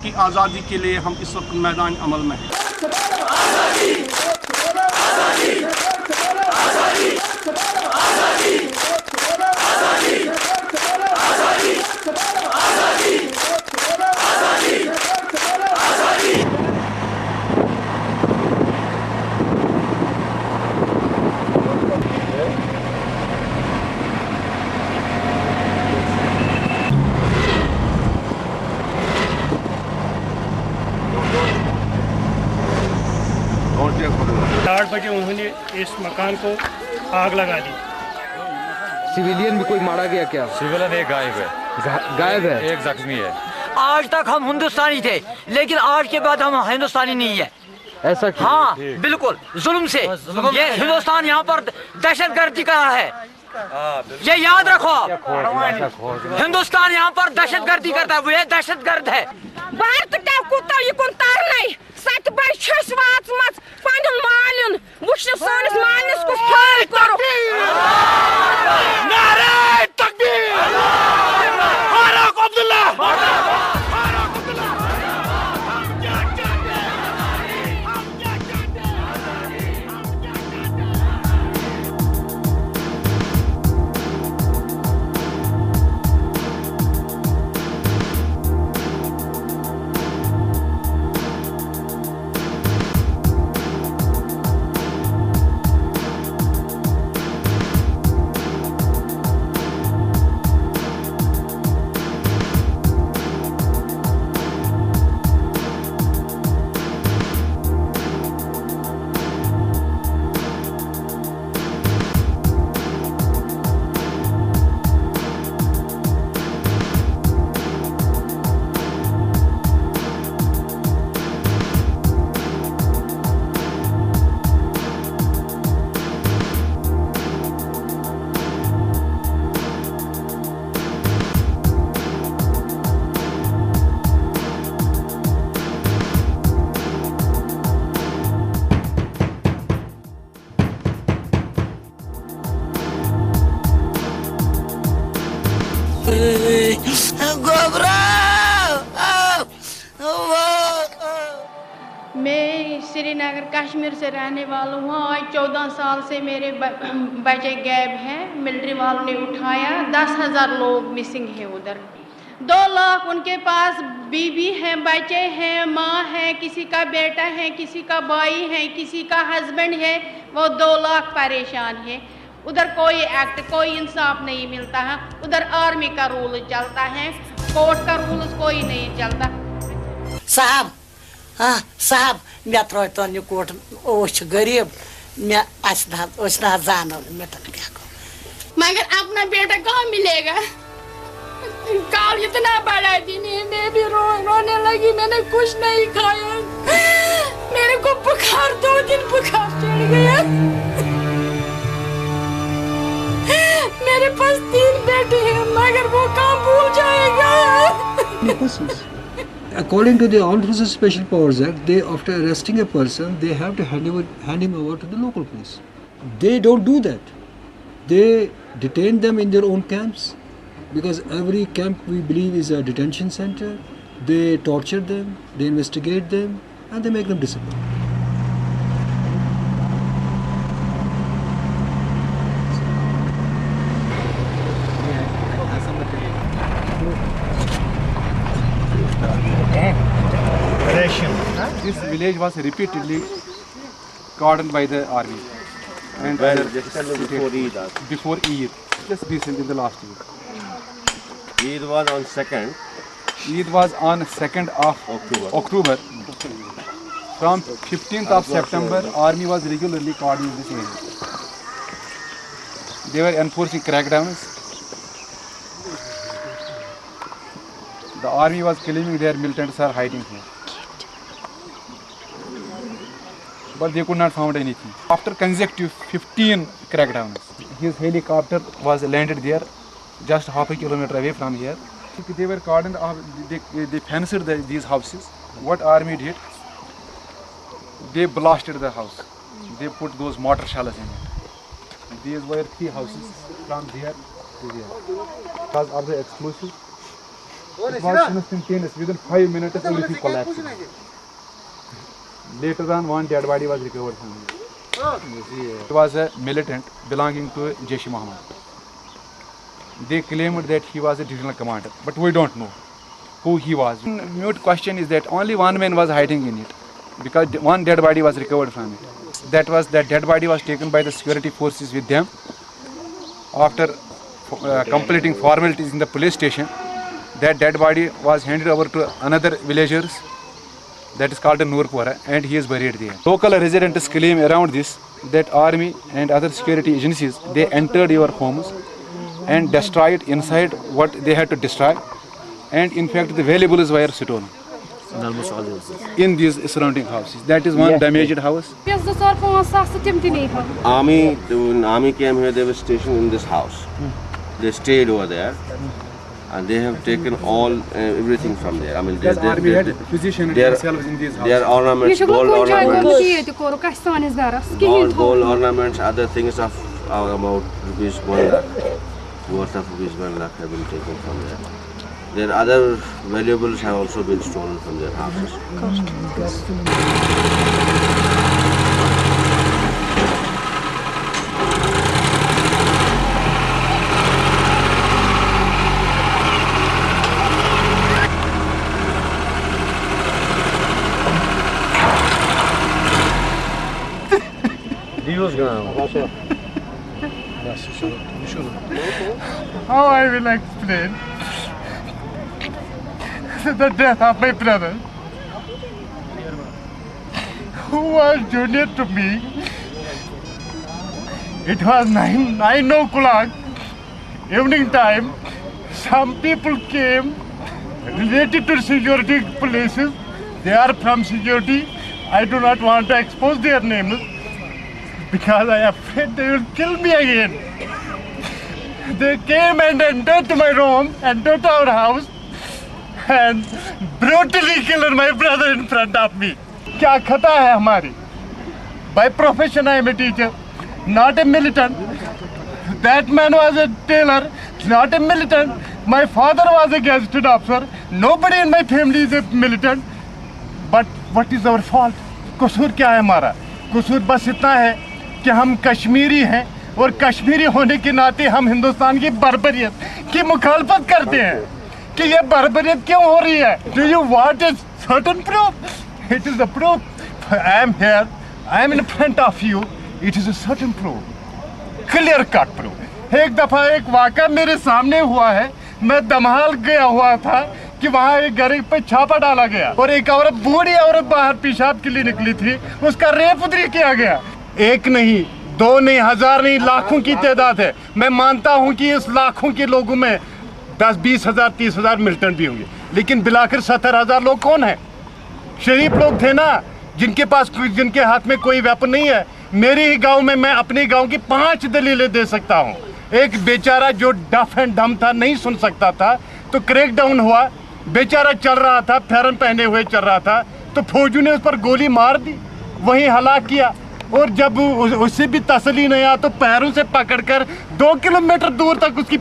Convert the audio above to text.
की आज़ादी के लिए हम इस वक्त मैदान अमल में हैं। आठ बजे उन्होंने इस मकान को आग लगा दी। सिविलियन भी कोई मारा गया क्या? सिविलियन एक गायब है, गायब है, एक जख्मी है। आज तक हम हिंदुस्तानी थे, लेकिन आज के बाद हम हिंदुस्तानी नहीं है। ऐसा क्यों? हाँ बिल्कुल, जुल्म से ये हिंदुस्तान यहाँ पर दहशतगर्दी का है, ये याद रखो। हिंदुस्तान यहाँ पर दहशतगर्दी करता है, वो ये दहशतगर्द है। भारत का कुत्ता युकुन तारने सत बच वाचमत पन मालिन वुश्न सानिस मालिस कुछ फल करो। नारे तकबीर, फारूक अब्दुल्ला। मैं श्रीनगर कश्मीर से रहने वाला हूँ। आज 14 साल से मेरे बच्चे गैब हैं, मिलिट्री वालों ने उठाया। 10,000 लोग मिसिंग हैं उधर। 2 लाख उनके पास बीवी है, बच्चे हैं, माँ है, किसी का बेटा है, किसी का भाई है, किसी का हस्बैंड है। वो 2 लाख परेशान है। उधर कोई एक्ट, कोई इंसाफ नहीं मिलता है। उधर आर्मी का रूल चलता है, कोर्ट का रूल कोई नहीं चलता। साहब साहब मे त्रो तो कोट गरीब मे जान मगर अपना बेटा कहाँ मिलेगा? काल इतना बड़ा दिन है, मैं भी रोने लगी। मैंने कुछ नहीं खाया, मेरे को बुखार 2 दिन बुखार चढ़ गया। मेरे पास 3 बेटे हैं, मगर वो कहाँ भूल जाएगा। According to the Armed Forces Special Powers Act, they, after arresting a person, they have to hand him over to the local police. They don't do that. They detain them in their own camps, because every camp we believe is a detention center. They torture them, they investigate them, and they make them disappear. This village was repeatedly cordoned by the army. And before Eid, just recently in the last year. Eid was on 2nd. Eid was on 2nd of October. From 15th of September, army was regularly cordoning this area. They were enforcing crackdowns. The army was claiming their militants are hiding here. But they could not find anything. After consecutive 15 crackdowns, his helicopter was landed there, just half a kilometer away from here. They were cordoned off, they fenced these houses. What army did? They blasted the house. They put those mortar shells in it. These were 3 houses from there to there. Because of the explosive, It was instantaneous. Within 5 minutes, everything collapsed. Later on, one dead body was recovered from here. It was a militant belonging to Jaish-e-Mohammed. They claimed that he was a divisional commander, but we don't know who he was. Mute question is that only one man was hiding in it, because one dead body was recovered from it. That dead body was taken by the security forces with them. After completing formalities in the police station, that dead body was handed over to another villagers, that is called Noorpura, and he is buried there. Local residents claim around this that army and other security agencies, they entered your homes and destroyed inside what they had to destroy, and in fact the valuables were stolen in these surrounding houses. That is one damaged house. Army came here, they were stationed in this house. They stayed over there and they have taken all everything from there. I mean, Army had physicians themselves in these houses. their ornaments, gold ornaments, other things of about rupees 1 lakh, worth of rupees 1 lakh have been taken from there. Their other valuables have also been stolen from their houses. How I will explain the death of my brother, who was junior to me. It was 9 o'clock evening time. Some people came related to security places. They are from security. I do not want to expose their names because I am afraid they will kill me again. They came and entered my room, entered our house, and brutally killed my brother in front of me. क्या खता है हमारी? By profession I am a teacher, not a militant. That man was a tailor, not a militant. My father was a gazetted officer. Nobody in my family is a militant. But what is our fault? कसूर क्या है हमारा? कसूर बस इतना है कि हम कश्मीरी हैं और कश्मीरी होने के नाते हम हिंदुस्तान की बर्बरियत की मुखालफत करते हैं कि ये बर्बरियत क्यों हो रही है? Do you want a certain proof? It is the proof. I am here. I am in front of you. It is a certain proof. Clear cut proof. एक दफा एक वाक़या मेरे सामने हुआ है. मैं दमहाल गया हुआ था कि वहाँ एक घर पे छापा डाला गया और एक औरत, बूढ़ी औरत बाहर पेशाब के लिए निकली थी. उसका रेप उधरी किया गया. एक नहीं, 2 नहीं, 1000 नहीं, लाखों की तादाद है. मैं मानता हूँ कि इस लाखों के लोगों में 10-20 हज़ार 30 हज़ार मिलिटेंट भी होंगे, लेकिन बिलाकर 70,000 लोग कौन है? शरीफ लोग थे ना, जिनके हाथ में कोई वेपन नहीं है. मेरे ही गांव में मैं अपने गांव की 5 दलीलें दे सकता हूं. एक बेचारा जो डफ एंड डम था, नहीं सुन सकता था, तो क्रैक डाउन हुआ. बेचारा चल रहा था, फेरन पहने हुए चल रहा था, तो फौजू ने उस पर गोली मार दी, वहीं हलाक किया. और जब उससे भी तसल्ली नहीं आया तो पैरों से पकड़कर 2 किलोमीटर दूर तक उसकी